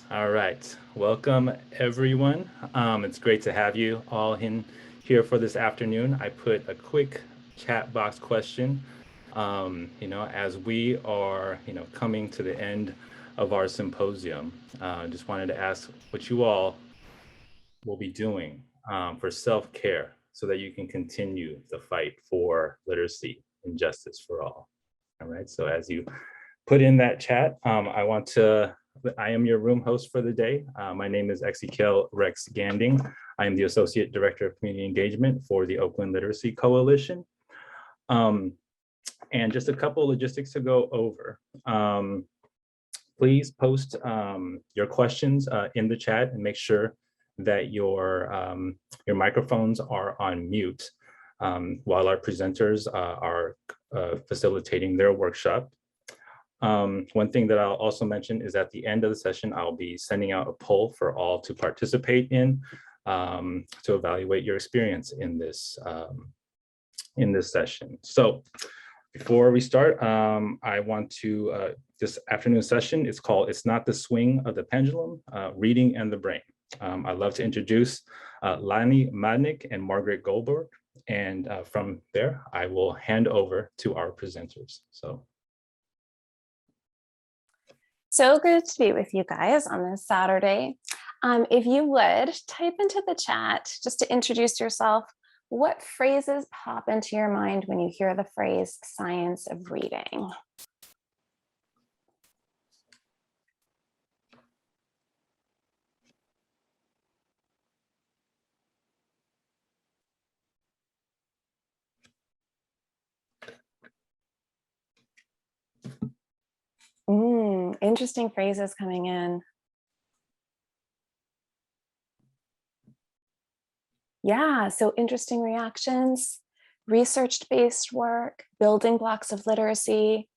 All right, welcome everyone. It's great to have you all in here for this afternoon. I put a quick chat box question, as we are, coming to the end of our symposium. Just wanted to ask what you all will be doing for self-care so that you can continue the fight for literacy and justice for all. All right, so as you put in that chat, I am your room host for the day. My name is Ezekiel Rex Ganding. I am the Associate Director of Community Engagement for the Oakland Literacy Coalition. And just a couple logistics to go over. Please post your questions in the chat and make sure that your microphones are on mute while our presenters are facilitating their workshop. One thing that I'll also mention is at the end of the session, I'll be sending out a poll for all to participate in to evaluate your experience in this session. So before we start, I want to, this afternoon session is called It's Not the Swing of the Pendulum, Reading and the Brain. I'd love to introduce Lani, Mednick, and Margaret Goldberg. And from there, I will hand over to our presenters. So good to be with you guys on this Saturday. If you would, type into the chat just to introduce yourself. What phrases pop into your mind when you hear the phrase science of reading? Interesting phrases coming in. Yeah, so interesting reactions, research-based work, building blocks of literacy,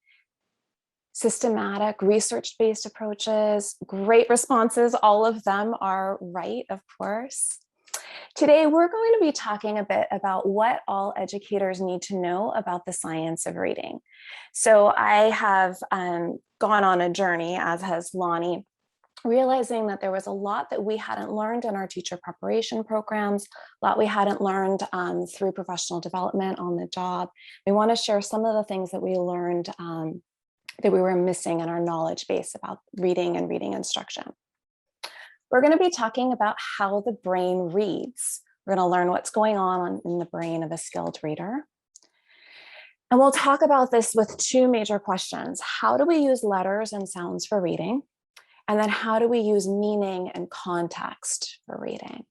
systematic research-based approaches, great responses. All of them are right, of course. Today, we're going to be talking a bit about what all educators need to know about the science of reading. So I have gone on a journey, as has Lani, realizing that there was a lot that we hadn't learned in our teacher preparation programs, a lot we hadn't learned through professional development on the job. We want to share some of the things that we learned that we were missing in our knowledge base about reading and reading instruction. We're going to be talking about how the brain reads. We're going to learn what's going on in the brain of a skilled reader. And we'll talk about this with two major questions. How do we use letters and sounds for reading? And then how do we use meaning and context for reading?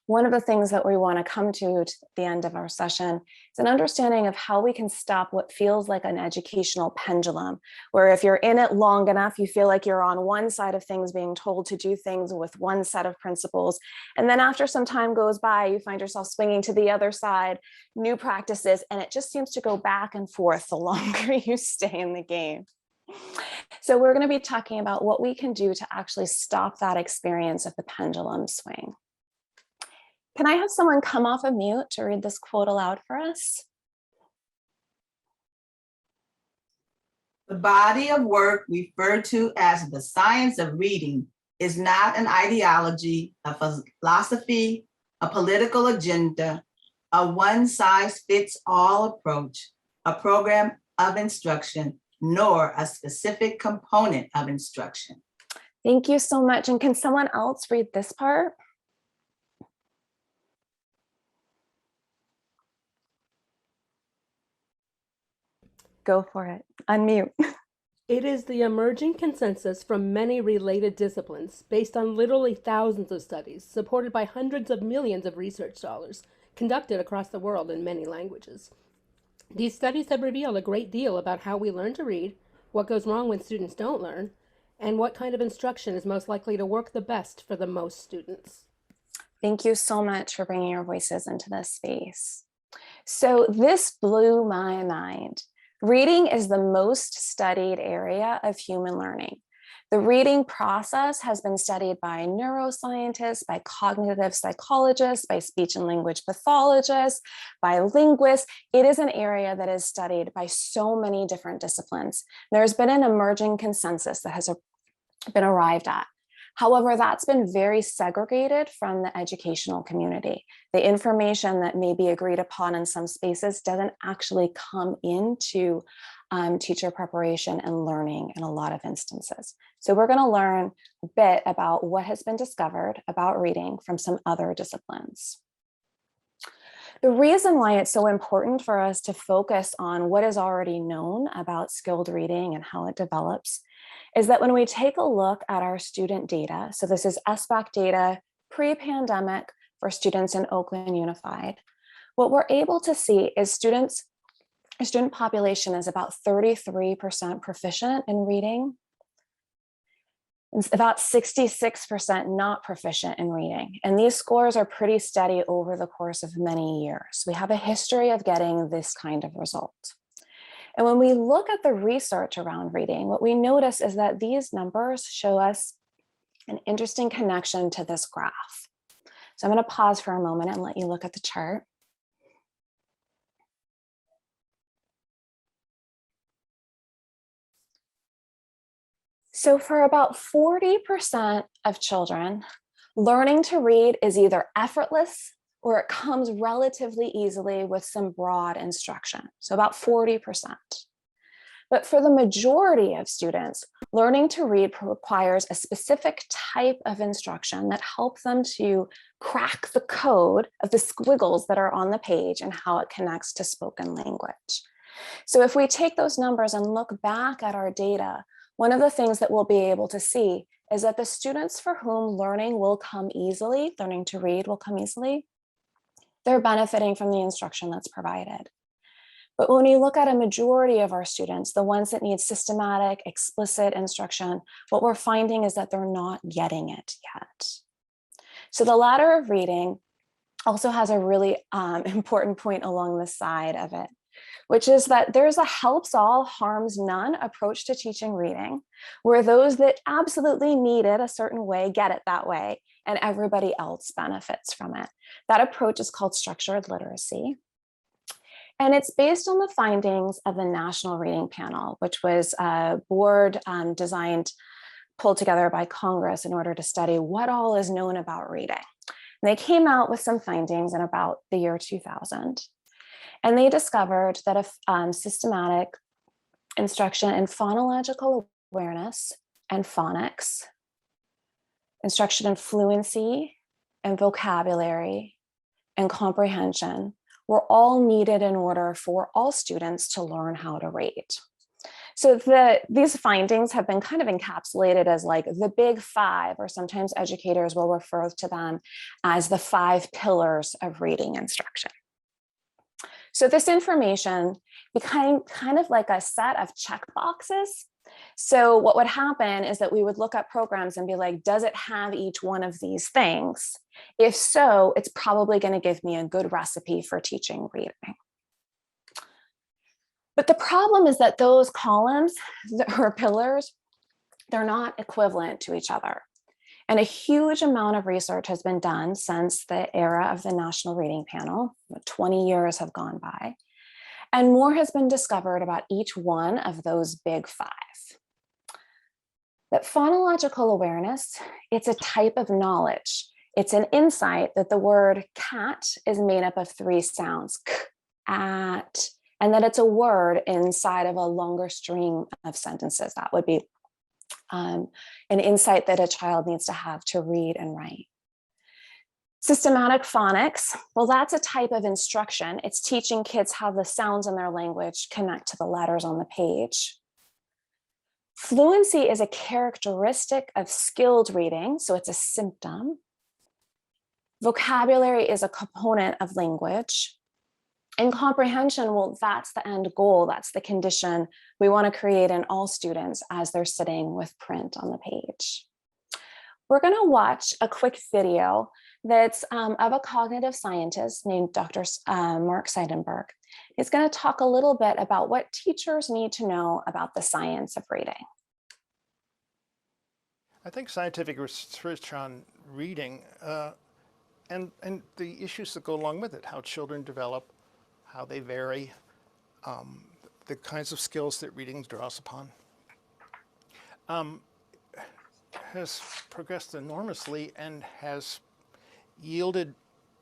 One of the things that we want to come to the end of our session is an understanding of how we can stop what feels like an educational pendulum, where if you're in it long enough, you feel like you're on one side of things being told to do things with one set of principles. And then after some time goes by, you find yourself swinging to the other side, new practices, and it just seems to go back and forth the longer you stay in the game. So we're going to be talking about what we can do to actually stop that experience of the pendulum swing. Can I have someone come off of mute to read this quote aloud for us? The body of work referred to as the science of reading is not an ideology, a philosophy, a political agenda, a one-size-fits-all approach, a program of instruction, nor a specific component of instruction. Thank you so much. And can someone else read this part? Go for it. Unmute. It is the emerging consensus from many related disciplines, based on literally thousands of studies, supported by hundreds of millions of research dollars, conducted across the world in many languages. These studies have revealed a great deal about how we learn to read, what goes wrong when students don't learn, and what kind of instruction is most likely to work the best for the most students. Thank you so much for bringing your voices into this space. So this blew my mind. Reading is the most studied area of human learning. The reading process has been studied by neuroscientists, by cognitive psychologists, by speech and language pathologists, by linguists. It is an area that is studied by so many different disciplines. There's been an emerging consensus that has been arrived at. However, that's been very segregated from the educational community. The information that may be agreed upon in some spaces doesn't actually come into teacher preparation and learning in a lot of instances. So we're going to learn a bit about what has been discovered about reading from some other disciplines. The reason why it's so important for us to focus on what is already known about skilled reading and how it develops is that when we take a look at our student data, so this is SBAC data pre-pandemic for students in Oakland Unified, what we're able to see is our student population is about 33% proficient in reading. It's about 66% not proficient in reading. And these scores are pretty steady over the course of many years. We have a history of getting this kind of result. And when we look at the research around reading, what we notice is that these numbers show us an interesting connection to this graph. So I'm going to pause for a moment and let you look at the chart. So for about 40% of children, learning to read is either effortless or it comes relatively easily with some broad instruction. So about 40%. But for the majority of students, learning to read requires a specific type of instruction that helps them to crack the code of the squiggles that are on the page and how it connects to spoken language. So if we take those numbers and look back at our data, one of the things that we'll be able to see is that the students for whom learning will come easily, learning to read will come easily, they're benefiting from the instruction that's provided. But when you look at a majority of our students, the ones that need systematic, explicit instruction, what we're finding is that they're not getting it yet. So the ladder of reading also has a really important point along the side of it, which is that there's a helps all, harms none approach to teaching reading, where those that absolutely need it a certain way get it that way, and everybody else benefits from it. That approach is called structured literacy. And it's based on the findings of the National Reading Panel, which was a board designed, pulled together by Congress in order to study what all is known about reading. And they came out with some findings in about the year 2000. And they discovered that a systematic instruction in phonological awareness and phonics, instruction in fluency and vocabulary and comprehension were all needed in order for all students to learn how to read. So these findings have been kind of encapsulated as like the big five, or sometimes educators will refer to them as the 5 pillars of reading instruction. So this information became kind of like a set of check boxes. So what would happen is that we would look at programs and be like, does it have each one of these things? If so, it's probably going to give me a good recipe for teaching reading. But the problem is that those columns or pillars, they're not equivalent to each other. And a huge amount of research has been done since the era of the National Reading Panel. 20 years have gone by. And more has been discovered about each one of those big 5. That phonological awareness, it's a type of knowledge. It's an insight that the word cat is made up of 3 sounds, k, at, and that it's a word inside of a longer string of sentences. That would be an insight that a child needs to have to read and write. Systematic phonics, well, that's a type of instruction. It's teaching kids how the sounds in their language connect to the letters on the page. Fluency is a characteristic of skilled reading, so it's a symptom. Vocabulary is a component of language. And comprehension, well, that's the end goal. That's the condition we want to create in all students as they're sitting with print on the page. We're going to watch a quick video that's of a cognitive scientist named Dr. Mark Seidenberg. He's going to talk a little bit about what teachers need to know about the science of reading. I think scientific research on reading and the issues that go along with it, how children develop, how they vary, the kinds of skills that reading draws upon. has progressed enormously and has yielded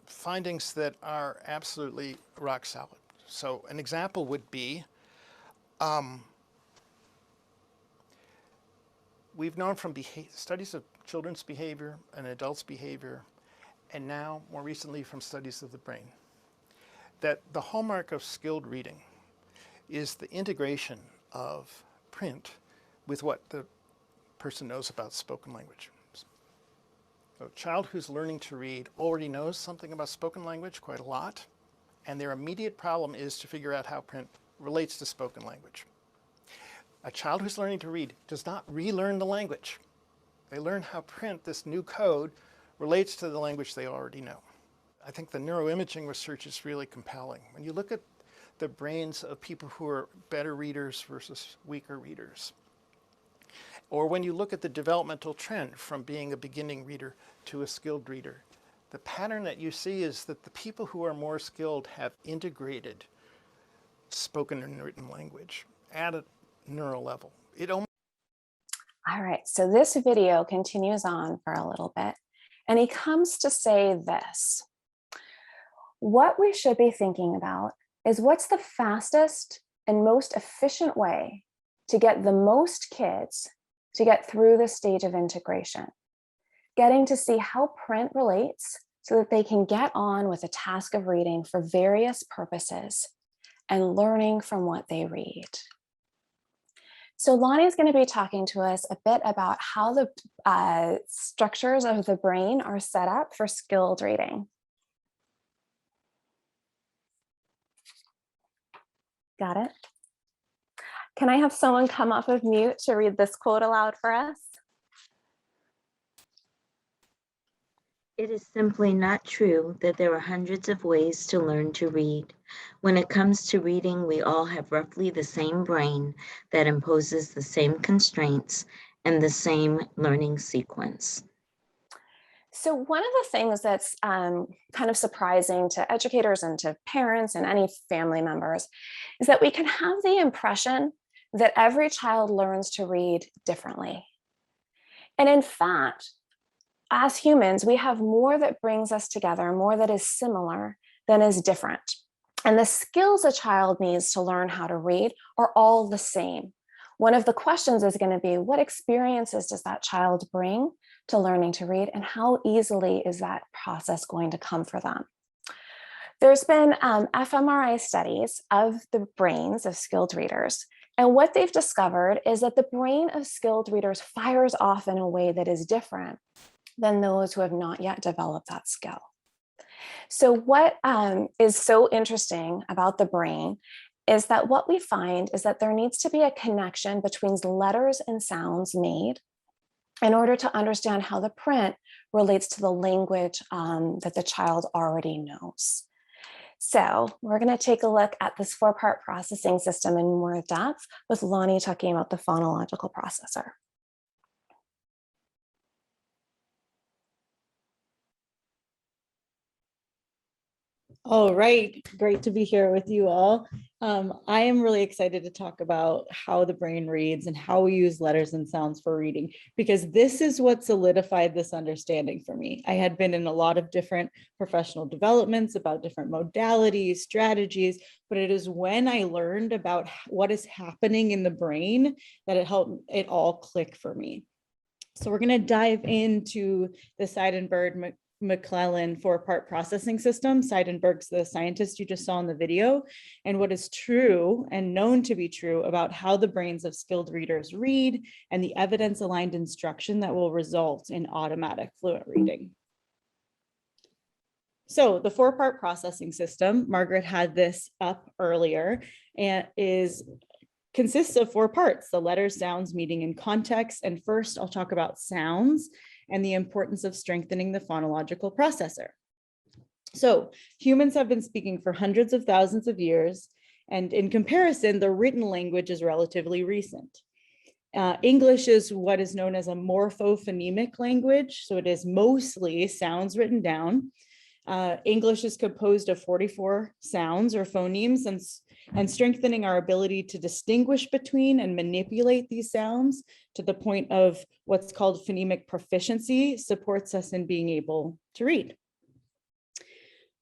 findings that are absolutely rock solid. So an example would be, we've known from studies of children's behavior and adults' behavior, and now more recently from studies of the brain, that the hallmark of skilled reading is the integration of print with what the person knows about spoken language. A child who's learning to read already knows something about spoken language, quite a lot, and their immediate problem is to figure out how print relates to spoken language. A child who's learning to read does not relearn the language. They learn how print, this new code, relates to the language they already know. I think the neuroimaging research is really compelling. When you look at the brains of people who are better readers versus weaker readers, or when you look at the developmental trend from being a beginning reader to a skilled reader, the pattern that you see is that the people who are more skilled have integrated spoken and written language at a neural level. All right, so this video continues on for a little bit, and he comes to say this. What we should be thinking about is what's the fastest and most efficient way to get the most kids to get through the stage of integration, getting to see how print relates so that they can get on with the task of reading for various purposes and learning from what they read. So Lani is going to be talking to us a bit about how the structures of the brain are set up for skilled reading. Got it? Can I have someone come off of mute to read this quote aloud for us? It is simply not true that there are hundreds of ways to learn to read. When it comes to reading, we all have roughly the same brain that imposes the same constraints and the same learning sequence. So one of the things that's kind of surprising to educators and to parents and any family members is that we can have the impression that every child learns to read differently. And in fact, as humans, we have more that brings us together, more that is similar than is different. And the skills a child needs to learn how to read are all the same. One of the questions is going to be, what experiences does that child bring to learning to read, and how easily is that process going to come for them? There's been fMRI studies of the brains of skilled readers, and what they've discovered is that the brain of skilled readers fires off in a way that is different than those who have not yet developed that skill. So what is so interesting about the brain is that what we find is that there needs to be a connection between letters and sounds made in order to understand how the print relates to the language that the child already knows. So we're going to take a look at this 4-part processing system in more depth with Lani talking about the phonological processor. All right, great to be here with you all. I am really excited to talk about how the brain reads and how we use letters and sounds for reading, because this is what solidified this understanding for me. I had been in a lot of different professional developments about different modalities, strategies, but it is when I learned about what is happening in the brain that it helped it all click for me. So we're going to dive into the Seidenberg McClellan 4-part processing system. Seidenberg's the scientist you just saw in the video, and what is true and known to be true about how the brains of skilled readers read and the evidence-aligned instruction that will result in automatic fluent reading. So the 4-part processing system, Margaret had this up earlier, and consists of 4 parts: the letters, sounds, meaning, and context. And first, I'll talk about sounds and the importance of strengthening the phonological processor. So humans have been speaking for hundreds of thousands of years, and in comparison, the written language is relatively recent. English is what is known as a morphophonemic language, so it is mostly sounds written down. English is composed of 44 sounds or phonemes, and strengthening our ability to distinguish between and manipulate these sounds to the point of what's called phonemic proficiency supports us in being able to read.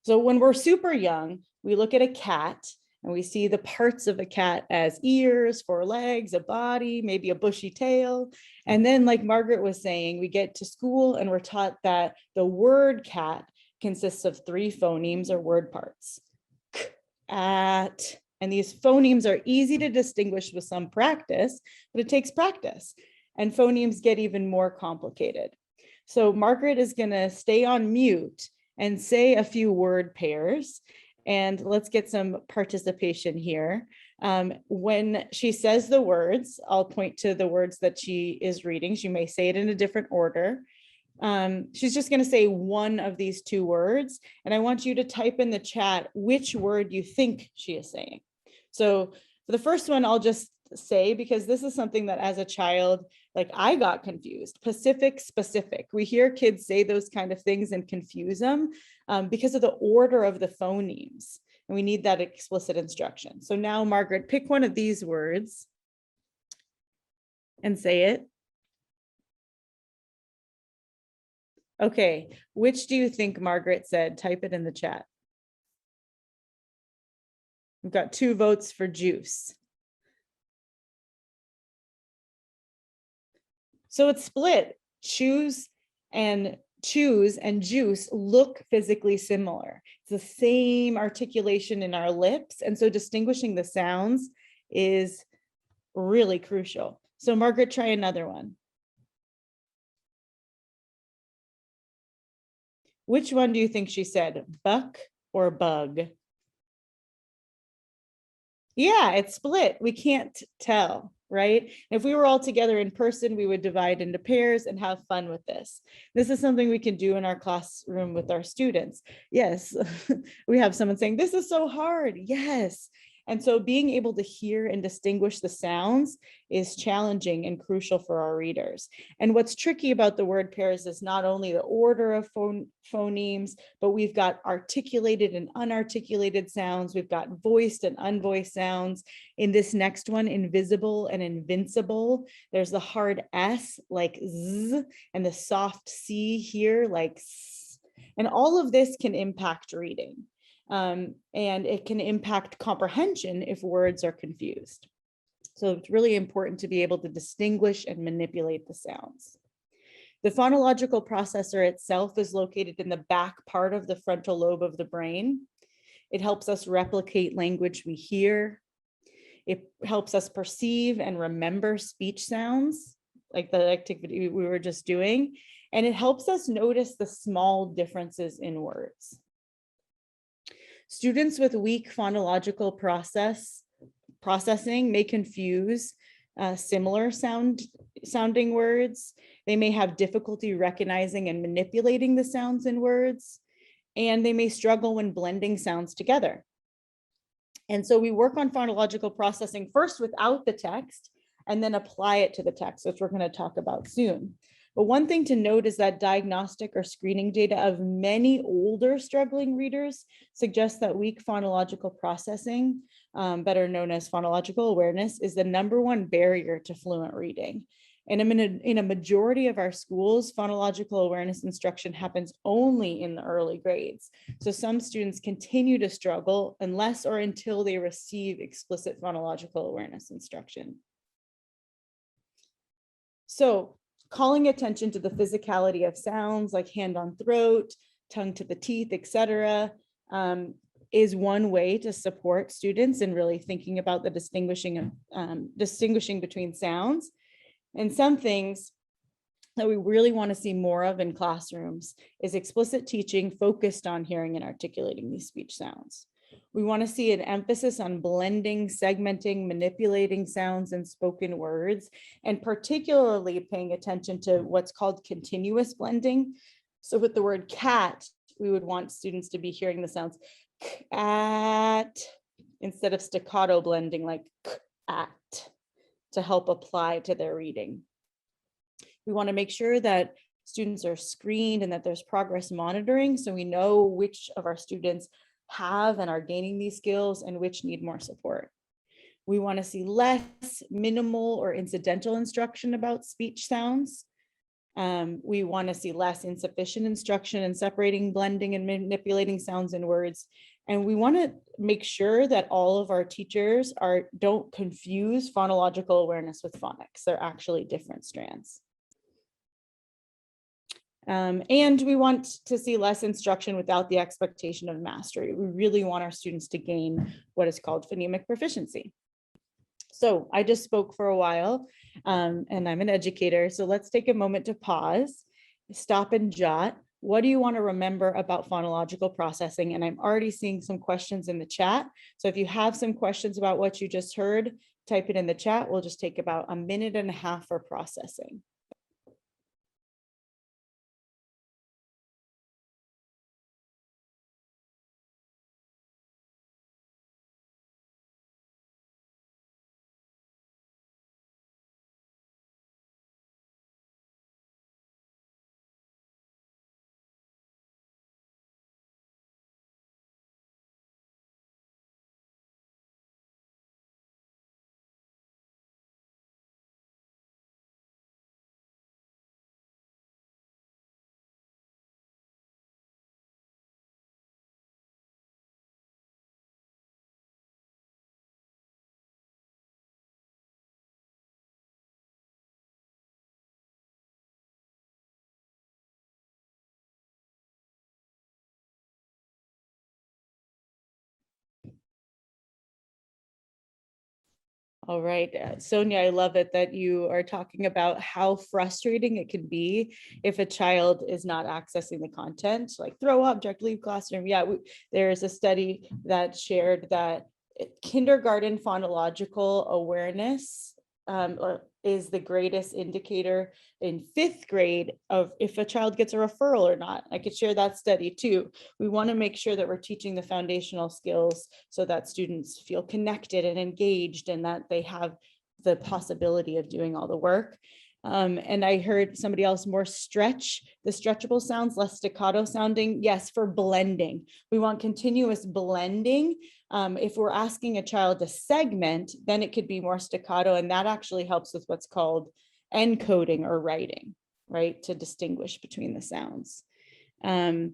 So when we're super young, we look at a cat and we see the parts of a cat as ears, 4 legs, a body, maybe a bushy tail. And then, like Margaret was saying, we get to school and we're taught that the word cat consists of 3 phonemes or word parts. K, at, and these phonemes are easy to distinguish with some practice, but it takes practice. And phonemes get even more complicated. So Margaret is gonna stay on mute and say a few word pairs. And let's get some participation here. When she says the words, I'll point to the words that she is reading. She may say it in a different order. She's just going to say one of these 2 words. And I want you to type in the chat which word you think she is saying. So for the first one, I'll just say, because this is something that as a child, like I got confused. Pacific, specific. We hear kids say those kind of things and confuse them because of the order of the phonemes. And we need that explicit instruction. So now, Margaret, pick one of these words and say it. Okay, which do you think Margaret said? Type it in the chat. We've got 2 votes for juice. So it's split. Choose and juice look physically similar. It's the same articulation in our lips. And so distinguishing the sounds is really crucial. So Margaret, try another one. Which one do you think she said? Buck or bug? Yeah, it's split. We can't tell, right? If we were all together in person, we would divide into pairs and have fun with this. This is something we can do in our classroom with our students. Yes, we have someone saying, this is so hard. Yes. And so being able to hear and distinguish the sounds is challenging and crucial for our readers. And what's tricky about the word pairs is not only the order of phonemes, but we've got articulated and unarticulated sounds. We've got voiced and unvoiced sounds. In this next one, invisible and invincible, there's the hard S like Z and the soft C here like S. And all of this can impact reading. And it can impact comprehension if words are confused. So it's really important to be able to distinguish and manipulate the sounds. The phonological processor itself is located in the back part of the frontal lobe of the brain. It helps us replicate language we hear. It helps us perceive and remember speech sounds, like the activity we were just doing. And it helps us notice the small differences in words. Students with weak phonological processing may confuse similar sounding words. They may have difficulty recognizing and manipulating the sounds in words, and they may struggle when blending sounds together. And so we work on phonological processing first without the text and then apply it to the text, which we're going to talk about soon. But one thing to note is that diagnostic or screening data of many older struggling readers suggests that weak phonological processing, better known as phonological awareness, is the #1 barrier to fluent reading. And in a majority of our schools, phonological awareness instruction happens only in the early grades. So some students continue to struggle unless or until they receive explicit phonological awareness instruction. So, calling attention to the physicality of sounds like hand on throat, tongue to the teeth, etc., is one way to support students in really thinking about the distinguishing between sounds. And some things that we really want to see more of in classrooms is explicit teaching focused on hearing and articulating these speech sounds. We want to see an emphasis on blending, segmenting, manipulating sounds in spoken words, and particularly paying attention to what's called continuous blending. So with the word cat, we would want students to be hearing the sounds cat instead of staccato blending like at to help apply to their reading. We want to make sure that students are screened and that there's progress monitoring, so we know which of our students have and are gaining these skills and which need more support. We want to see less minimal or incidental instruction about speech sounds. We want to see less insufficient instruction in separating, blending, and manipulating sounds and words. And we want to make sure that all of our teachers don't confuse phonological awareness with phonics. They're actually different strands. And we want to see less instruction without the expectation of mastery. We really want our students to gain what is called phonemic proficiency. So I just spoke for a while, and I'm an educator. So let's take a moment to pause, stop and jot. What do you want to remember about phonological processing? And I'm already seeing some questions in the chat. So if you have some questions about what you just heard, type it in the chat. We'll just take about 1.5 minutes for processing. All right, Sonia, I love it that you are talking about how frustrating it can be if a child is not accessing the content, like throw object, leave classroom. Yeah, there is a study that shared that kindergarten phonological awareness is the greatest indicator in 5th grade of if a child gets a referral or not. I could share that study too. We want to make sure that we're teaching the foundational skills so that students feel connected and engaged and that they have the possibility of doing all the work. And I heard somebody else more stretch, the stretchable sounds, less staccato sounding. Yes, for blending. We want continuous blending. If we're asking a child to segment, then it could be more staccato, and that actually helps with what's called encoding or writing, right? To distinguish between the sounds. And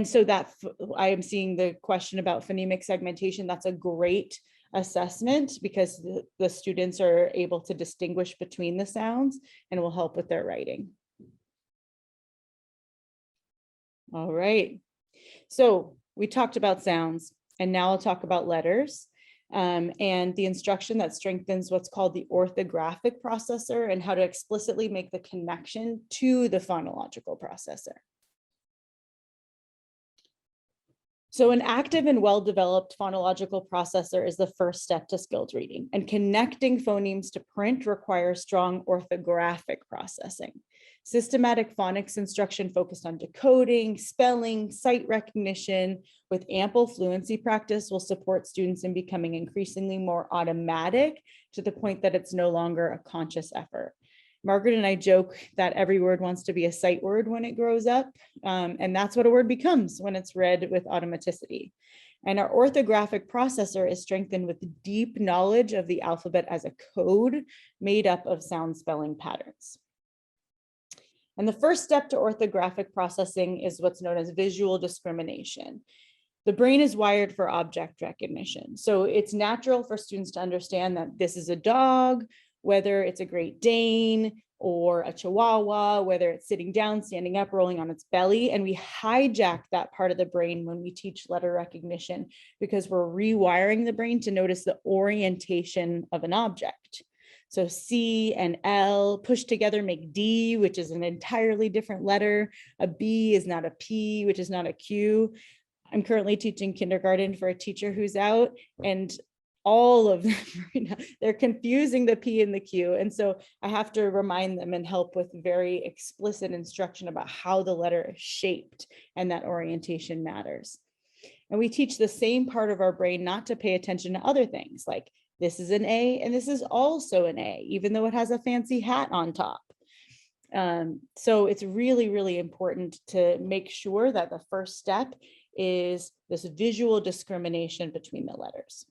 so that I am seeing the question about phonemic segmentation. That's a great assessment because the students are able to distinguish between the sounds and will help with their writing. All right, so we talked about sounds and now I'll talk about letters and the instruction that strengthens what's called the orthographic processor and how to explicitly make the connection to the phonological processor. So an active and well-developed phonological processor is the first step to skilled reading, and connecting phonemes to print requires strong orthographic processing. Systematic phonics instruction focused on decoding, spelling, sight recognition with ample fluency practice will support students in becoming increasingly more automatic to the point that it's no longer a conscious effort. Margaret and I joke that every word wants to be a sight word when it grows up, and that's what a word becomes when it's read with automaticity. And our orthographic processor is strengthened with deep knowledge of the alphabet as a code made up of sound spelling patterns. And the first step to orthographic processing is what's known as visual discrimination. The brain is wired for object recognition. So it's natural for students to understand that this is a dog, whether it's a Great Dane or a Chihuahua, whether it's sitting down, standing up, rolling on its belly. And we hijack that part of the brain when we teach letter recognition because we're rewiring the brain to notice the orientation of an object. So C and L pushed together make D, which is an entirely different letter. A B is not a P, which is not a Q. I'm currently teaching kindergarten for a teacher who's out, and all of them, they're confusing the P and the Q. And so I have to remind them and help with very explicit instruction about how the letter is shaped and that orientation matters. And we teach the same part of our brain not to pay attention to other things, like this is an A and this is also an A, even though it has a fancy hat on top. So it's really, really important to make sure that the first step is this visual discrimination between the letters.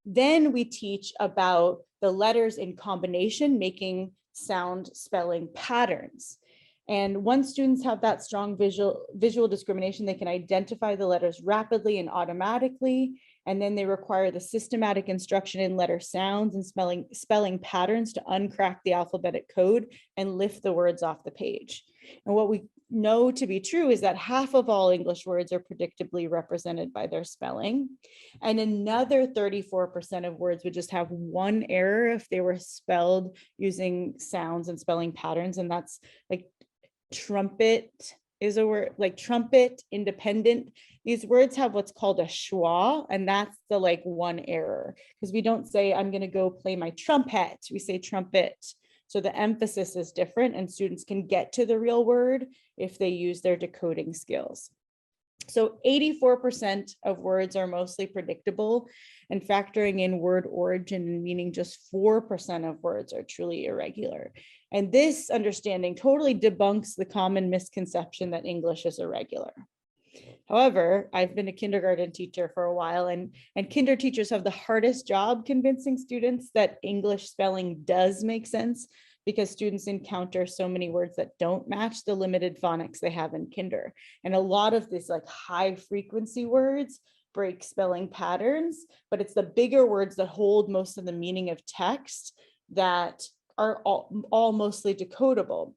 Then we teach about the letters in combination, making sound spelling patterns. And once students have that strong visual discrimination, they can identify the letters rapidly and automatically. And then they require the systematic instruction in letter sounds and spelling patterns to uncrack the alphabetic code and lift the words off the page. And what we know to be true is that half of all English words are predictably represented by their spelling. And another 34% of words would just have one error if they were spelled using sounds and spelling patterns. And that's like trumpet is a word, like trumpet, independent. These words have what's called a schwa, and that's the like one error, because we don't say I'm going to go play my trumpet, we say trumpet. So the emphasis is different, and students can get to the real word if they use their decoding skills. So 84% of words are mostly predictable, and factoring in word origin and meaning, just 4% of words are truly irregular. And this understanding totally debunks the common misconception that English is irregular. However, I've been a kindergarten teacher for a while, and kinder teachers have the hardest job convincing students that English spelling does make sense, because students encounter so many words that don't match the limited phonics they have in kinder. And a lot of these like high frequency words break spelling patterns, but it's the bigger words that hold most of the meaning of text that are all mostly decodable.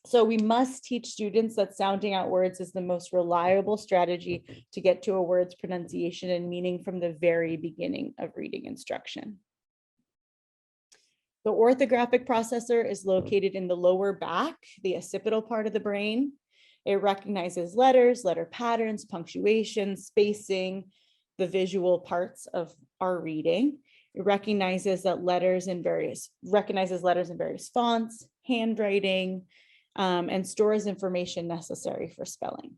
So we must teach students that sounding out words is the most reliable strategy to get to a word's pronunciation and meaning from the very beginning of reading instruction. The orthographic processor is located in the lower back, the occipital part of the brain. It recognizes letters, letter patterns, punctuation, spacing, the visual parts of our reading. It recognizes letters in various fonts, handwriting, and stores information necessary for spelling.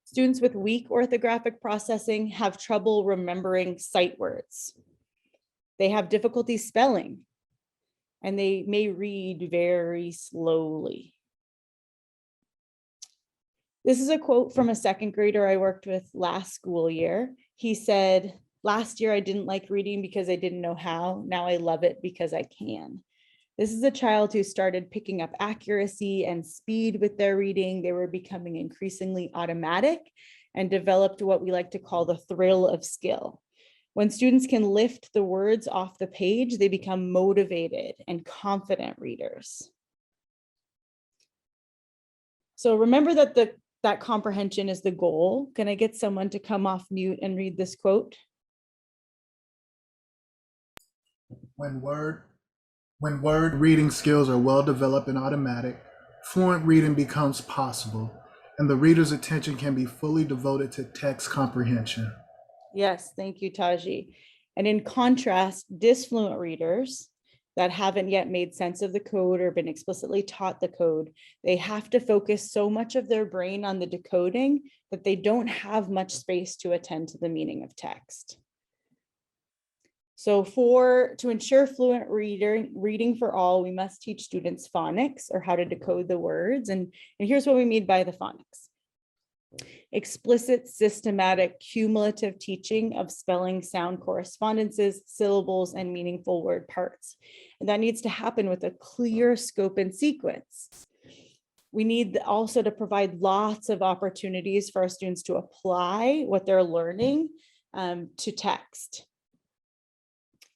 Students with weak orthographic processing have trouble remembering sight words. They have difficulty spelling, and they may read very slowly. This is a quote from a second grader I worked with last school year. He said, "Last year I didn't like reading because I didn't know how. Now I love it because I can." This is a child who started picking up accuracy and speed with their reading. They were becoming increasingly automatic and developed what we like to call the thrill of skill. When students can lift the words off the page, they become motivated and confident readers. So remember that comprehension is the goal. Can I get someone to come off mute and read this quote? When word reading skills are well developed and automatic, fluent reading becomes possible, and the reader's attention can be fully devoted to text comprehension. Yes, thank you, Taji. And in contrast, disfluent readers that haven't yet made sense of the code or been explicitly taught the code, they have to focus so much of their brain on the decoding that they don't have much space to attend to the meaning of text. So to ensure fluent reading for all, we must teach students phonics, or how to decode the words. And here's what we mean by the phonics. Explicit, systematic, cumulative teaching of spelling, sound correspondences, syllables, and meaningful word parts. And that needs to happen with a clear scope and sequence. We need also to provide lots of opportunities for our students to apply what they're learning to text.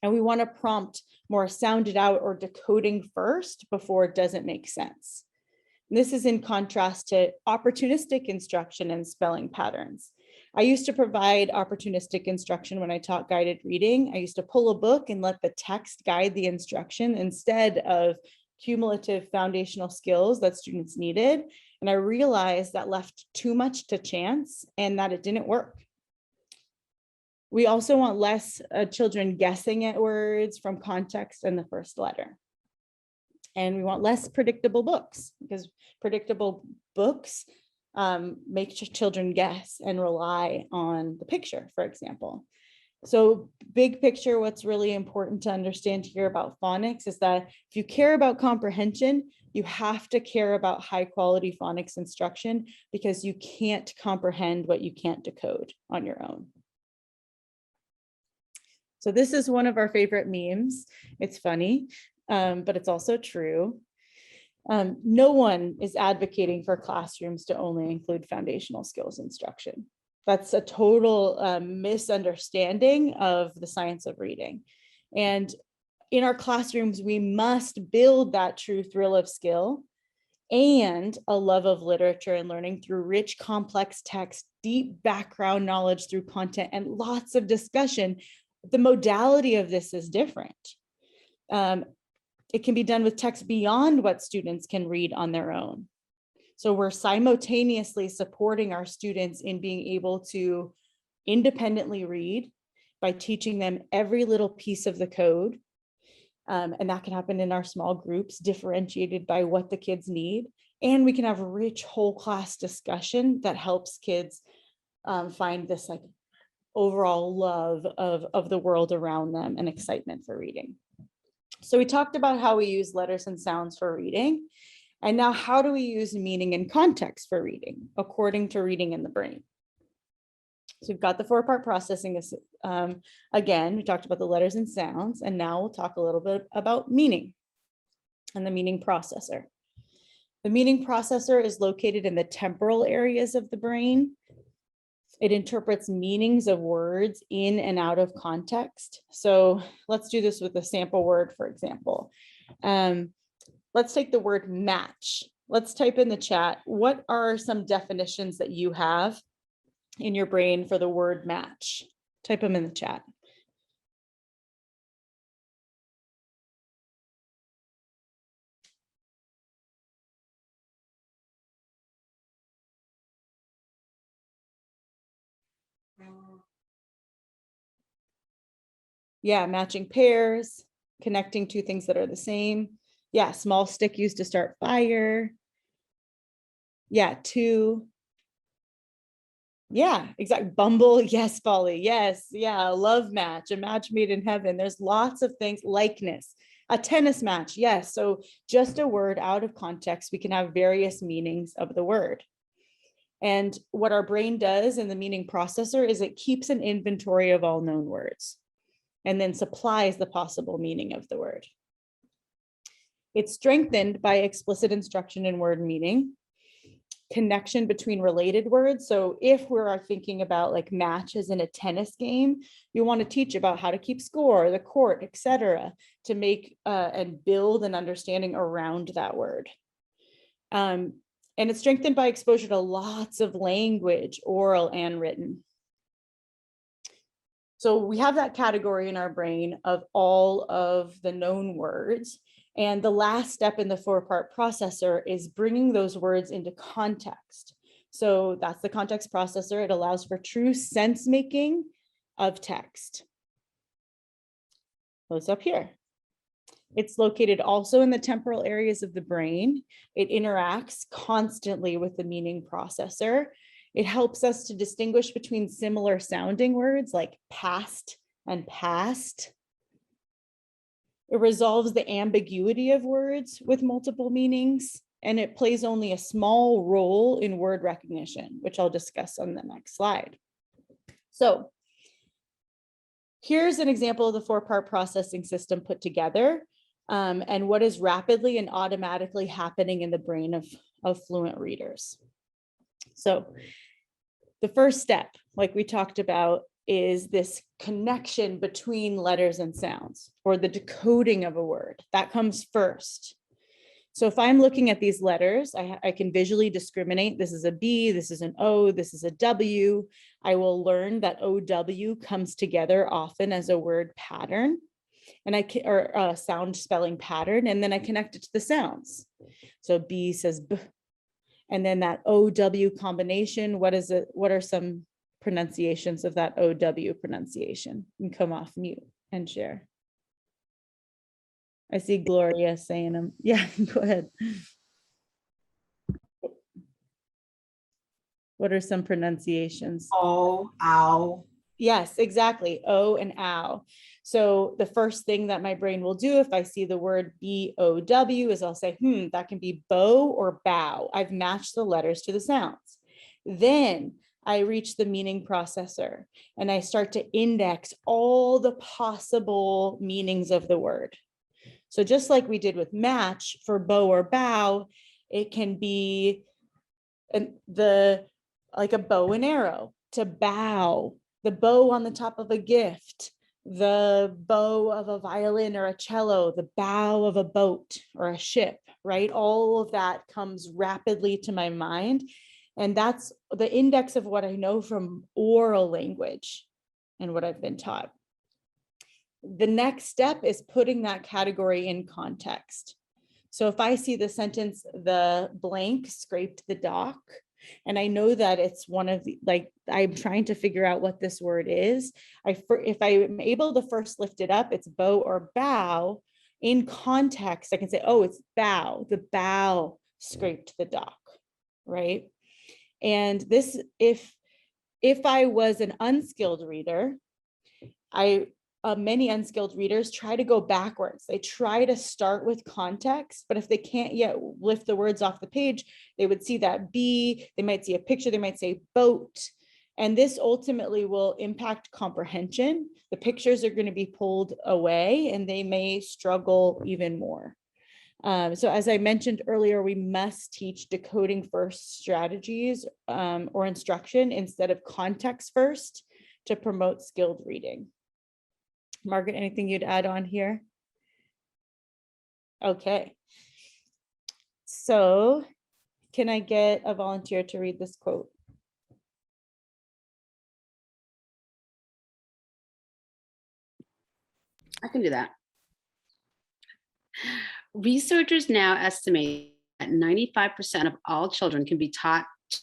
And we want to prompt more sounded out or decoding first before it doesn't make sense. This is in contrast to opportunistic instruction and spelling patterns. I used to provide opportunistic instruction when I taught guided reading. I used to pull a book and let the text guide the instruction instead of cumulative foundational skills that students needed. And I realized that left too much to chance and that it didn't work. We also want less children guessing at words from context and the first letter. And we want less predictable books, because predictable books make children guess and rely on the picture, for example. So big picture, what's really important to understand here about phonics is that if you care about comprehension, you have to care about high quality phonics instruction, because you can't comprehend what you can't decode on your own. So this is one of our favorite memes. It's funny, but it's also true. No one is advocating for classrooms to only include foundational skills instruction. That's a total misunderstanding of the science of reading. And in our classrooms, we must build that true thrill of skill and a love of literature and learning through rich, complex text, deep background knowledge through content, and lots of discussion. The modality of this is different. It can be done with text beyond what students can read on their own. So we're simultaneously supporting our students in being able to independently read by teaching them every little piece of the code. And that can happen in our small groups, differentiated by what the kids need. And we can have rich whole class discussion that helps kids find this like overall love of the world around them and excitement for reading. So we talked about how we use letters and sounds for reading. And now how do we use meaning and context for reading according to Reading in the Brain? So we've got the 4-part processing. Again, we talked about the letters and sounds, and now we'll talk a little bit about meaning and the meaning processor. The meaning processor is located in the temporal areas of the brain. It interprets meanings of words in and out of context. So let's do this with a sample word, for example. Let's take the word match. Let's type in the chat. What are some definitions that you have in your brain for the word match? Type them in the chat. Yeah, matching pairs, connecting two things that are the same. Yeah, small stick used to start fire. Yeah, two. Yeah, exactly. Bumble, yes, Polly, yes, yeah, love match, a match made in heaven. There's lots of things, likeness, a tennis match, yes. So just a word out of context, we can have various meanings of the word. And what our brain does in the meaning processor is it keeps an inventory of all known words and then supplies the possible meaning of the word. It's strengthened by explicit instruction in word meaning, connection between related words. So if we're thinking about like matches in a tennis game, you want to teach about how to keep score, the court, etc., to make and build an understanding around that word. And it's strengthened by exposure to lots of language, oral and written. So we have that category in our brain of all of the known words. And the last step in the 4-part processor is bringing those words into context. So that's the context processor. It allows for true sense making of text. Close up here. It's located also in the temporal areas of the brain. It interacts constantly with the meaning processor. It helps us to distinguish between similar sounding words like past and past. It resolves the ambiguity of words with multiple meanings, and it plays only a small role in word recognition, which I'll discuss on the next slide. So here's an example of the 4-part processing system put together, and what is rapidly and automatically happening in the brain of fluent readers. So the first step, like we talked about, is this connection between letters and sounds, or the decoding of a word. That comes first. So if I'm looking at these letters, I can visually discriminate. This is a B, this is an O, this is a W. I will learn that OW comes together often as a word pattern, and or a sound spelling pattern, and then I connect it to the sounds. So B says B, and then that OW combination, what is it? What are some pronunciations of that OW pronunciation? You can come off mute and share. I see Gloria saying them. Yeah, go ahead. What are some pronunciations? Oh, ow, Yes, exactly. O and ow. So the first thing that my brain will do if I see the word B-O-W is I'll say, that can be bow or bow. I've matched the letters to the sounds. Then I reach the meaning processor and I start to index all the possible meanings of the word. So just like we did with match for bow or bow, it can be like a bow and arrow, to bow, the bow on the top of a gift, the bow of a violin or a cello, the bow of a boat or a ship, right? All of that comes rapidly to my mind. And that's the index of what I know from oral language and what I've been taught. The next step is putting that category in context. So if I see the sentence, the blank scraped the dock, and I know that it's one of the, like, I'm trying to figure out what this word is. If I'm able to first lift it up, it's bow or bow. In context, I can say, oh, it's bow. The bow scraped the dock, right? And this, if I was an unskilled reader, many unskilled readers try to go backwards. They try to start with context, but if they can't yet lift the words off the page, they would see that B, they might see a picture, they might say boat. And this ultimately will impact comprehension. The pictures are going to be pulled away and they may struggle even more. So as I mentioned earlier, we must teach decoding first strategies or instruction instead of context first to promote skilled reading. Margaret, anything you'd add on here? Okay. So can I get a volunteer to read this quote? I can do that. Researchers now estimate that 95% of all children can be taught to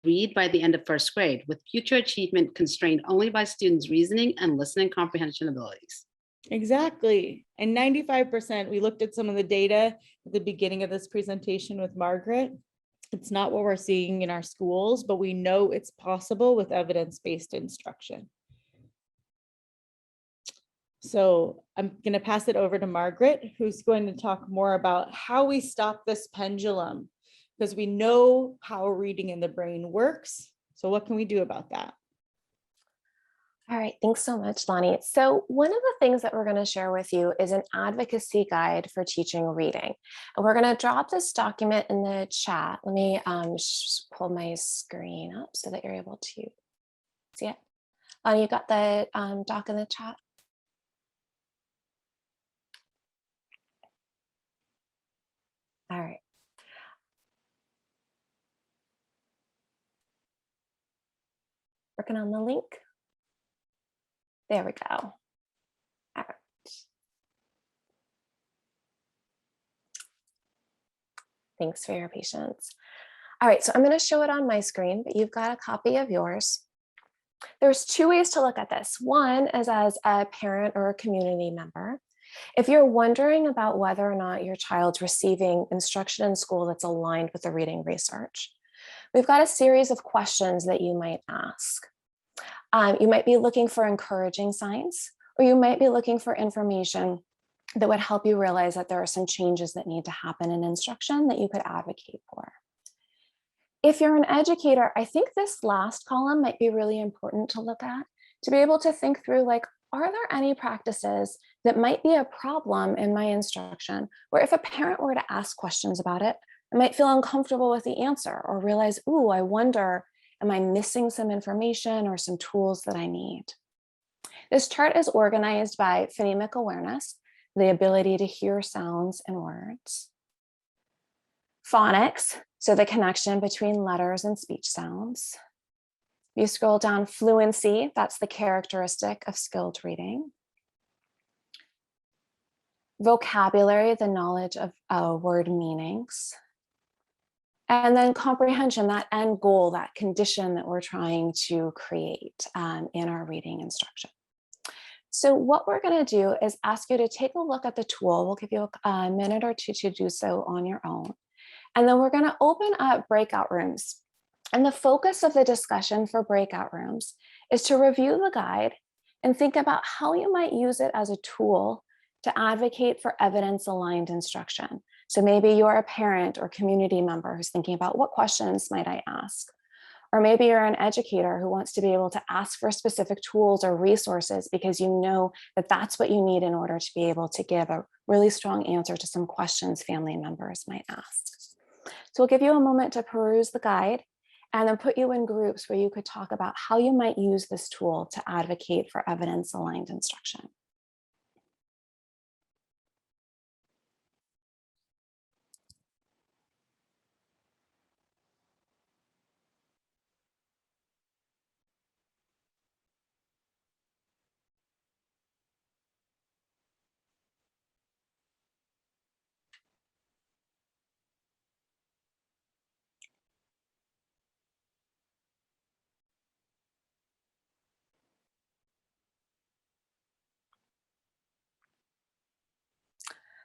read by the end of first grade, with future achievement constrained only by students' reasoning and listening comprehension abilities. Exactly. And 95%, we looked at some of the data at the beginning of this presentation with Margaret. It's not what we're seeing in our schools, but we know it's possible with evidence-based instruction. So I'm going to pass it over to Margaret, who's going to talk more about how we stop this pendulum, because we know how reading in the brain works. So what can we do about that? All right, thanks so much, Lani. So one of the things that we're going to share with you is an advocacy guide for teaching reading. And we're going to drop this document in the chat. Let me pull my screen up so that you're able to see it. Lani, you got the doc in the chat? All right. Working on the link. There we go. All right. Thanks for your patience. All right, so I'm going to show it on my screen, but you've got a copy of yours. There's two ways to look at this. One is as a parent or a community member. If you're wondering about whether or not your child's receiving instruction in school that's aligned with the reading research, we've got a series of questions that you might ask. You might be looking for encouraging signs, or you might be looking for information that would help you realize that there are some changes that need to happen in instruction that you could advocate for. If you're an educator, I think this last column might be really important to look at, to be able to think through, like, are there any practices that might be a problem in my instruction, where if a parent were to ask questions about it, I might feel uncomfortable with the answer or realize, ooh, I wonder, am I missing some information or some tools that I need? This chart is organized by phonemic awareness, the ability to hear sounds and words. Phonics, so the connection between letters and speech sounds. You scroll down, fluency, that's the characteristic of skilled reading. Vocabulary, the knowledge of word meanings. And then comprehension, that end goal, that condition that we're trying to create in our reading instruction. So what we're going to do is ask you to take a look at the tool. We'll give you a minute or two to do so on your own. And then we're going to open up breakout rooms And the focus of the discussion for breakout rooms is to review the guide and think about how you might use it as a tool to advocate for evidence-aligned instruction. So maybe you're a parent or community member who's thinking about what questions might I ask? Or maybe you're an educator who wants to be able to ask for specific tools or resources because you know that that's what you need in order to be able to give a really strong answer to some questions family members might ask. So we'll give you a moment to peruse the guide and then put you in groups where you could talk about how you might use this tool to advocate for evidence-aligned instruction.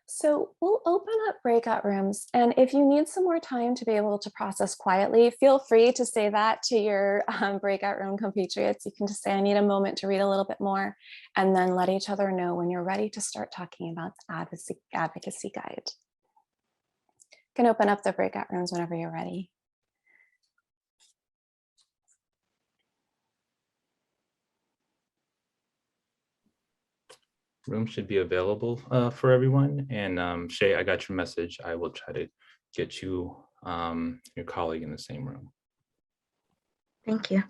So we'll open up breakout rooms. And if you need some more time to be able to process quietly, feel free to say that to your breakout room compatriots. You can just say, I need a moment to read a little bit more, and then let each other know when you're ready to start talking about the advocacy guide. You can open up the breakout rooms whenever you're ready. Room should be available for everyone. And Shay, I got your message. I will try to get you your colleague in the same room. Thank you.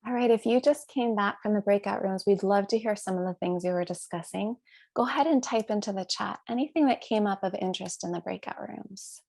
All right, if you just came back from the breakout rooms, we'd love to hear some of the things you were discussing. Go ahead and type into the chat anything that came up of interest in the breakout rooms.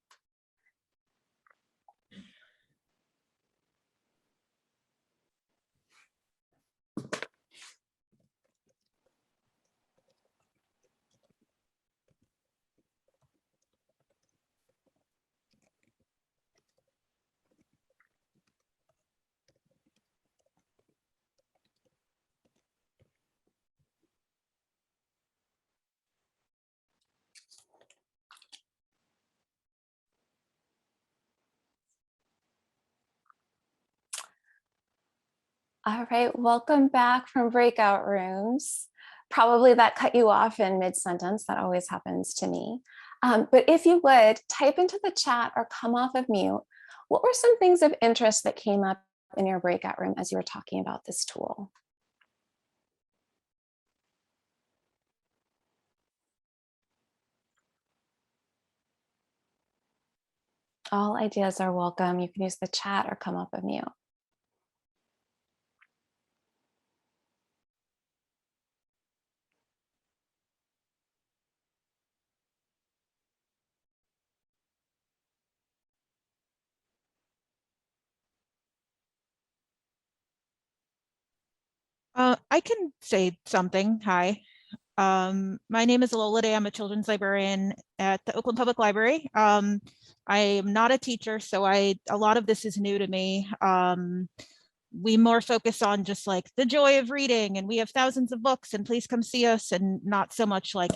All right, welcome back from breakout rooms. Probably that cut you off in mid-sentence. That always happens to me. But if you would, type into the chat or come off of mute. What were some things of interest that came up in your breakout room as you were talking about this tool? All ideas are welcome. You can use the chat or come off of mute. I can say something. Hi. My name is Lola Day. I'm a children's librarian at the Oakland Public Library. I am not a teacher, so a lot of this is new to me. We more focus on just like the joy of reading, and we have thousands of books, and please come see us, and not so much like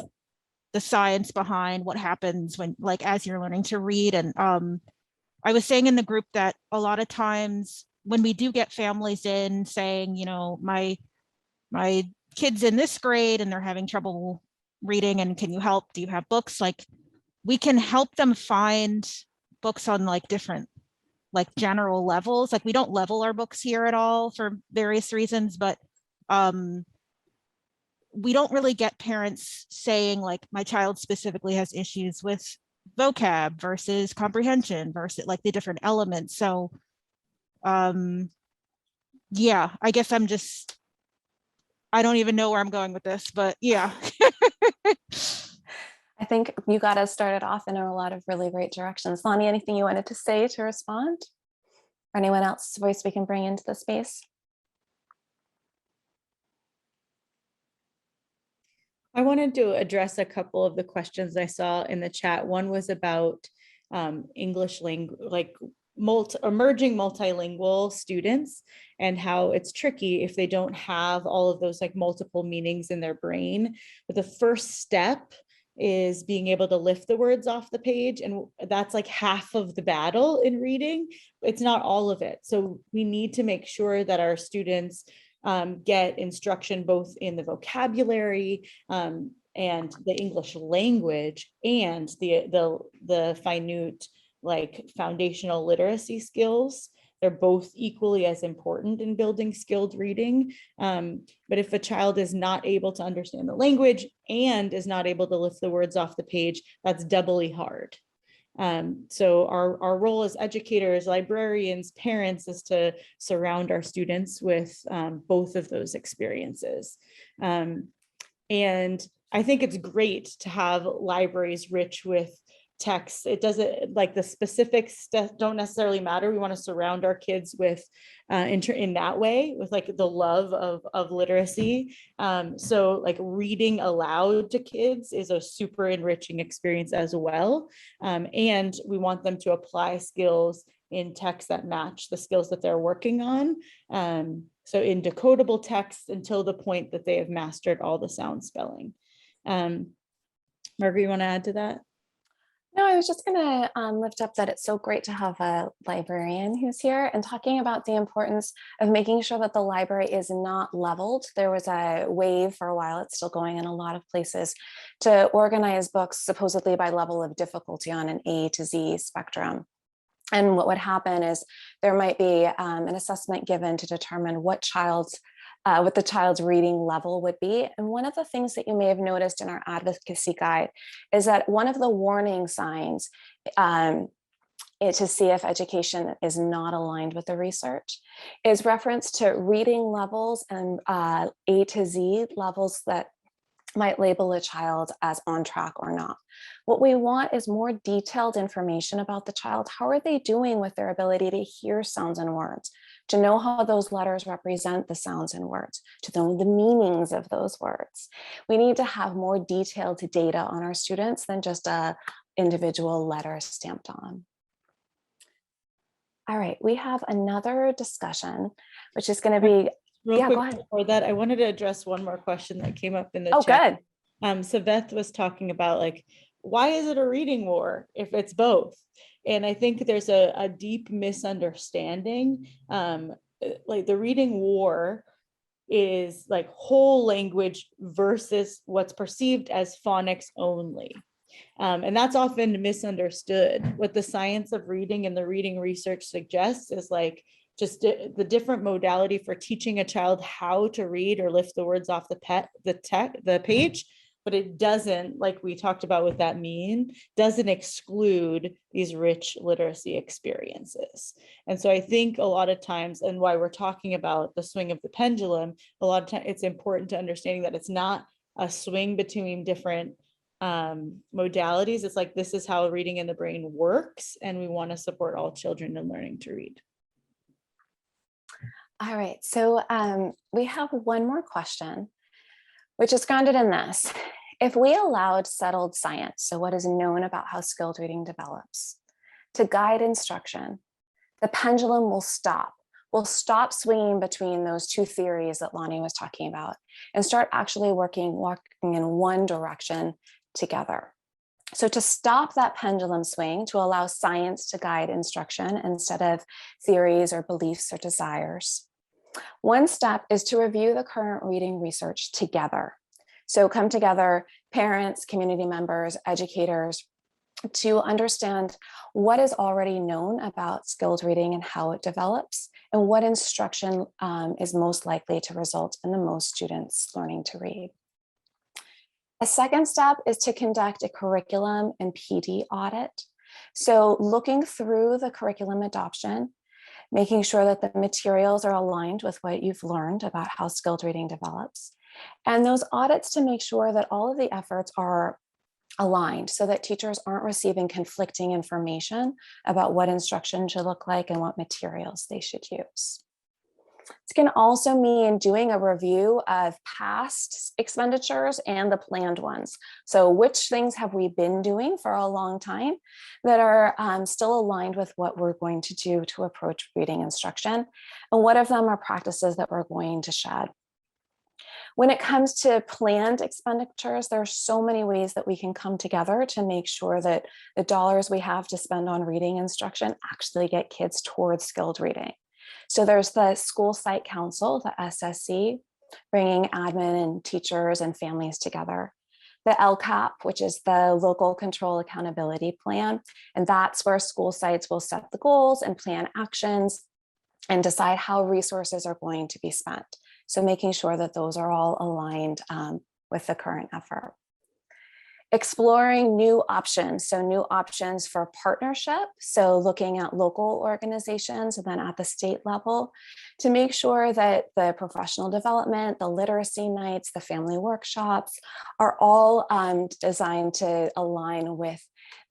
the science behind what happens when, like, as you're learning to read. And I was saying in the group that a lot of times when we do get families in saying, you know, my kid's in this grade and they're having trouble reading, and can you help? Do you have books? Like, we can help them find books on like different, like general levels. Like, we don't level our books here at all for various reasons, but we don't really get parents saying like, my child specifically has issues with vocab versus comprehension versus like the different elements. So yeah, I guess I don't even know where I'm going with this, but yeah. I think you got us started off in a lot of really great directions. Lani, anything you wanted to say to respond? Or anyone else's voice we can bring into the space? I wanted to address a couple of the questions I saw in the chat. One was about English language, like emerging multilingual students, and how it's tricky if they don't have all of those like multiple meanings in their brain. But the first step is being able to lift the words off the page, and that's like half of the battle in reading. It's not all of it. So we need to make sure that our students get instruction both in the vocabulary and the English language, and the finite like foundational literacy skills. They're both equally as important in building skilled reading. But if a child is not able to understand the language and is not able to lift the words off the page, that's doubly hard. So our role as educators, librarians, parents is to surround our students with both of those experiences. And I think it's great to have libraries rich with text. It doesn't, like, the specifics don't necessarily matter. We want to surround our kids with in that way, with like the love of literacy. So like reading aloud to kids is a super enriching experience as well. And we want them to apply skills in text that match the skills that they're working on. So in decodable text until the point that they have mastered all the sound spelling. Margaret, you want to add to that? No, I was just going to lift up that it's so great to have a librarian who's here and talking about the importance of making sure that the library is not leveled. There was a wave for a while, it's still going in a lot of places, to organize books supposedly by level of difficulty on an A to Z spectrum. And what would happen is there might be an assessment given to determine what the child's reading level would be. And one of the things that you may have noticed in our advocacy guide is that one of the warning signs to see if education is not aligned with the research is reference to reading levels and A to Z levels that might label a child as on track or not. What we want is more detailed information about the child. How are they doing with their ability to hear sounds and words, to know how those letters represent the sounds and words, to know the meanings of those words? We need to have more detailed data on our students than just a individual letter stamped on. All right, we have another discussion, which is going to be Real quick before that, I wanted to address one more question that came up in the chat. Good. So Beth was talking about, like, why is it a reading war if it's both? And I think there's a deep misunderstanding. Like, the reading war is like whole language versus what's perceived as phonics only. And that's often misunderstood. What the science of reading and the reading research suggests is like just the different modality for teaching a child how to read or lift the words off the page, but it doesn't, like we talked about with that doesn't exclude these rich literacy experiences. And so I think a lot of times, and why we're talking about the swing of the pendulum, a lot of times it's important to understanding that it's not a swing between different modalities. It's like, this is how reading in the brain works, and we want to support all children in learning to read. All right, so we have one more question, which is grounded in this. If we allowed settled science, so what is known about how skilled reading develops, to guide instruction, the pendulum will stop. We'll stop swinging between those two theories that Lani was talking about and start actually walking in one direction together. So to stop that pendulum swing, to allow science to guide instruction instead of theories or beliefs or desires, one step is to review the current reading research together. So come together, parents, community members, educators, to understand what is already known about skilled reading and how it develops, and what instruction is most likely to result in the most students learning to read. A second step is to conduct a curriculum and Ph.D. audit. So looking through the curriculum adoption, making sure that the materials are aligned with what you've learned about how skilled reading develops, and those audits to make sure that all of the efforts are aligned so that teachers aren't receiving conflicting information about what instruction should look like and what materials they should use. It can also mean doing a review of past expenditures and the planned ones. So which things have we been doing for a long time that are still aligned with what we're going to do to approach reading instruction? And what of them are practices that we're going to shed? When it comes to planned expenditures, there are so many ways that we can come together to make sure that the dollars we have to spend on reading instruction actually get kids towards skilled reading. So there's the School Site Council, the SSC, bringing admin and teachers and families together. The LCAP, which is the Local Control Accountability Plan, and that's where school sites will set the goals and plan actions and decide how resources are going to be spent. So making sure that those are all aligned with the current effort. Exploring new options, so new options for partnership, so looking at local organizations and then at the state level to make sure that the professional development, the literacy nights, the family workshops are all designed to align with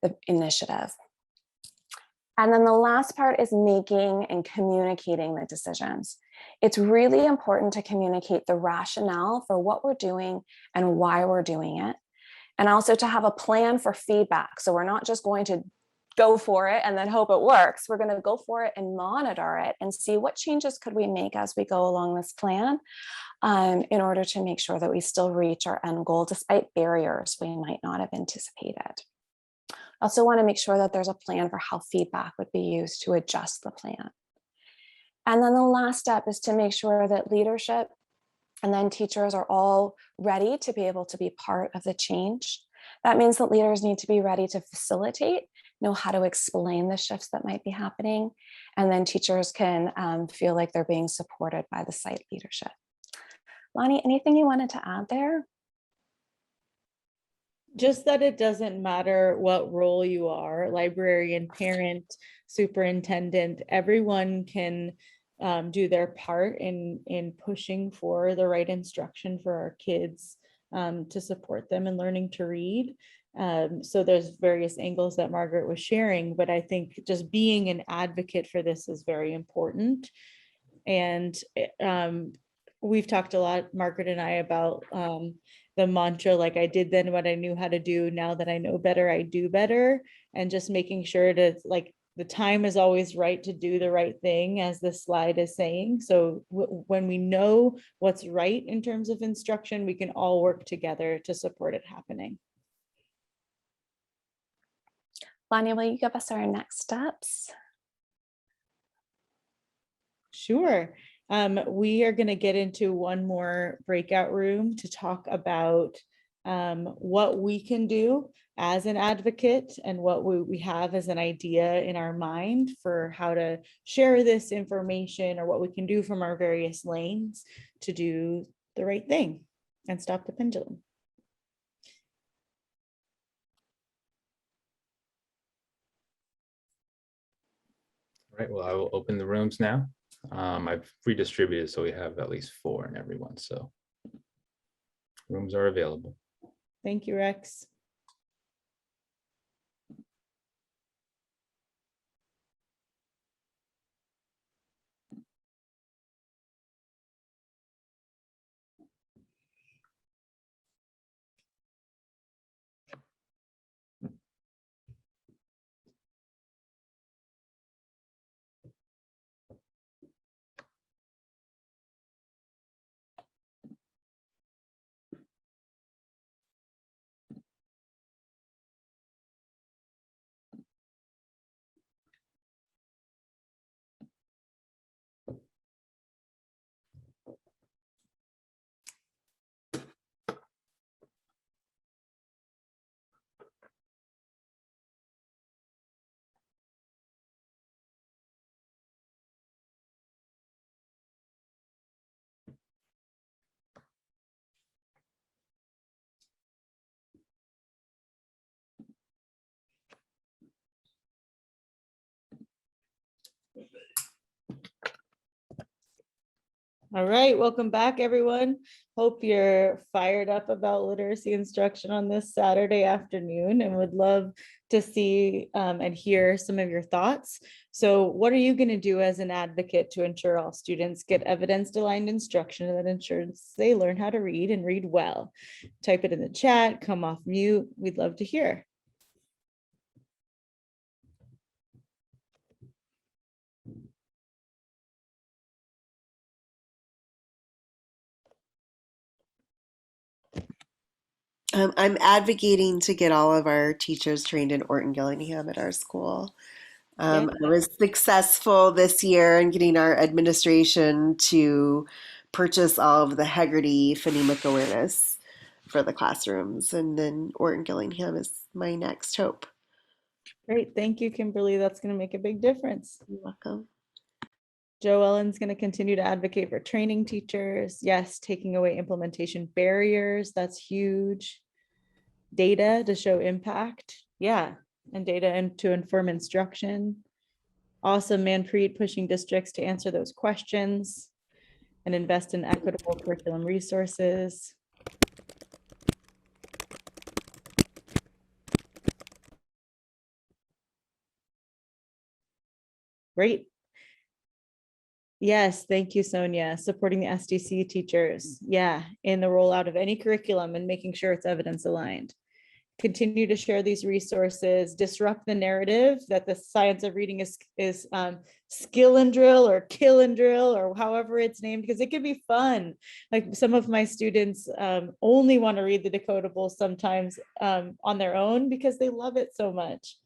the initiative. And then the last part is making and communicating the decisions. It's really important to communicate the rationale for what we're doing and why we're doing it. And also to have a plan for feedback. So we're not just going to go for it and then hope it works. We're going to go for it and monitor it and see what changes could we make as we go along this plan in order to make sure that we still reach our end goal despite barriers we might not have anticipated. I also want to make sure that there's a plan for how feedback would be used to adjust the plan. And then the last step is to make sure that leadership and then teachers are all ready to be able to be part of the change. That means that leaders need to be ready to facilitate, know how to explain the shifts that might be happening, and then teachers can feel like they're being supported by the site leadership. Lani, anything you wanted to add there? Just that it doesn't matter what role you are, librarian, parent, superintendent, everyone can do their part in pushing for the right instruction for our kids to support them in learning to read. So there's various angles that Margaret was sharing, but I think just being an advocate for this is very important. And we've talked a lot, Margaret and I, about the mantra, like I did then what I knew how to do, now that I know better, I do better. And just making sure to, like, the time is always right to do the right thing, as this slide is saying. So when we know what's right in terms of instruction, we can all work together to support it happening. Lani, will you give us our next steps? Sure. We are going to get into one more breakout room to talk about what we can do as an advocate and what we have as an idea in our mind for how to share this information, or what we can do from our various lanes to do the right thing and stop the pendulum. All right, well, I will open the rooms now. I've redistributed, so we have at least 4 in everyone, so rooms are available. Thank you, Rex. All right, welcome back, everyone. Hope you're fired up about literacy instruction on this Saturday afternoon and would love to see and hear some of your thoughts. So what are you going to do as an advocate to ensure all students get evidence-aligned instruction that ensures they learn how to read and read well? Type it in the chat, come off mute. We'd love to hear. I'm advocating to get all of our teachers trained in Orton Gillingham at our school. I was successful this year in getting our administration to purchase all of the Heggerty phonemic awareness for the classrooms, and then Orton Gillingham is my next hope. Great, thank you, Kimberly. That's going to make a big difference. You're welcome. Joe Ellen's going to continue to advocate for training teachers. Yes, taking away implementation barriers. That's huge. Data to show impact. Yeah, and data and to inform instruction. Awesome, Manpreet, pushing districts to answer those questions and invest in equitable curriculum resources. Great. Yes, thank you, Sonia. Supporting the SDC teachers. Yeah, in the rollout of any curriculum and making sure it's evidence aligned. Continue to share these resources, disrupt the narrative that the science of reading is skill and drill or kill and drill or however it's named, because it can be fun. Like some of my students only want to read the decodables sometimes on their own because they love it so much.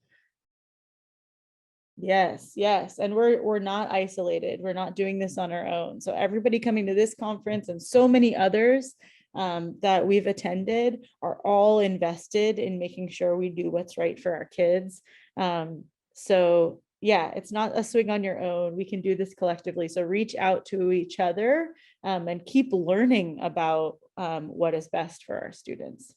Yes, yes. And we're not isolated. We're not doing this on our own. So everybody coming to this conference and so many others that we've attended are all invested in making sure we do what's right for our kids. So yeah, it's not a swing on your own. We can do this collectively. So reach out to each other and keep learning about what is best for our students.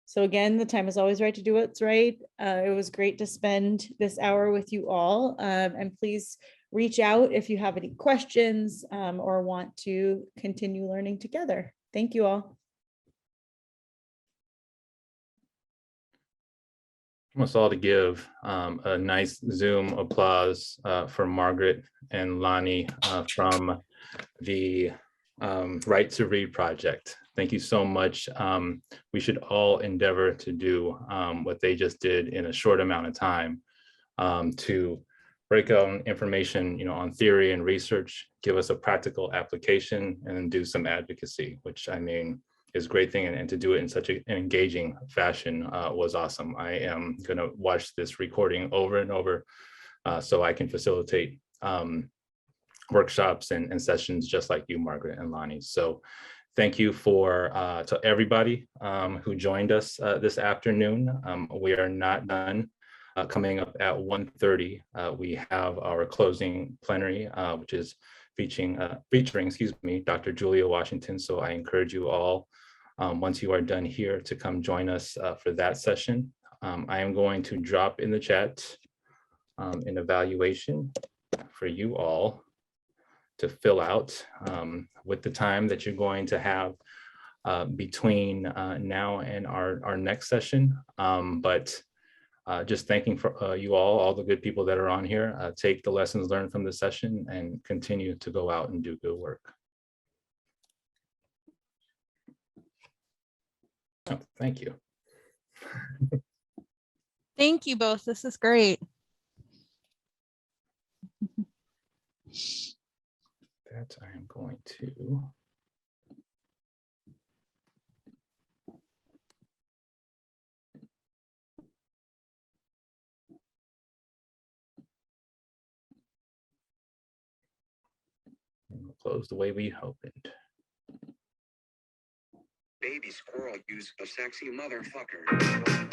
So again, the time is always right to do what's right. It was great to spend this hour with you all. And please reach out if you have any questions or want to continue learning together. Thank you all. I want us all to give a nice Zoom applause for Margaret and Lani from the Right to Read project. Thank you so much. We should all endeavor to do what they just did in a short amount of time to break out information, on theory and research, give us a practical application, and then do some advocacy, which I mean is a great thing. And to do it in such an engaging fashion was awesome. I am going to watch this recording over and over so I can facilitate workshops and sessions just like you, Margaret and Lani. So thank you to everybody who joined us this afternoon. We are not done. Coming up at 1:30, we have our closing plenary, which is featuring Dr. Julia Washington. So I encourage you all, once you are done here, to come join us for that session. I am going to drop in the chat an evaluation for you all to fill out with the time that you're going to have between now and our next session. But just thanking for you all the good people that are on here. Take the lessons learned from the session and continue to go out and do good work. Oh, thank you. Thank you both. This is great. That I am going to. We'll close the way we opened. Baby squirrel use a sexy motherfucker.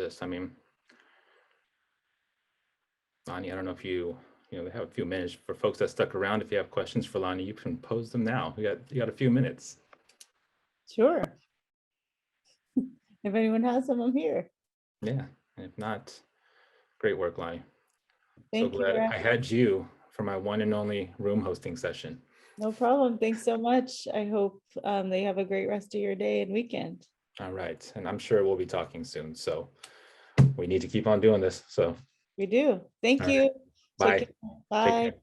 this? I mean, Lani, I don't know if you know, we have a few minutes for folks that stuck around. If you have questions for Lani, you can pose them now. You got a few minutes. Sure. If anyone has them, I'm here. Yeah, and if not, great work, Lani. Thank So you. glad I had you for my one and only room hosting session. No problem. Thanks so much. I hope they have a great rest of your day and weekend. All right, and I'm sure we'll be talking soon. So we need to keep on doing this. So We do. Thank all you. right. Bye. Take care. Take Bye. care.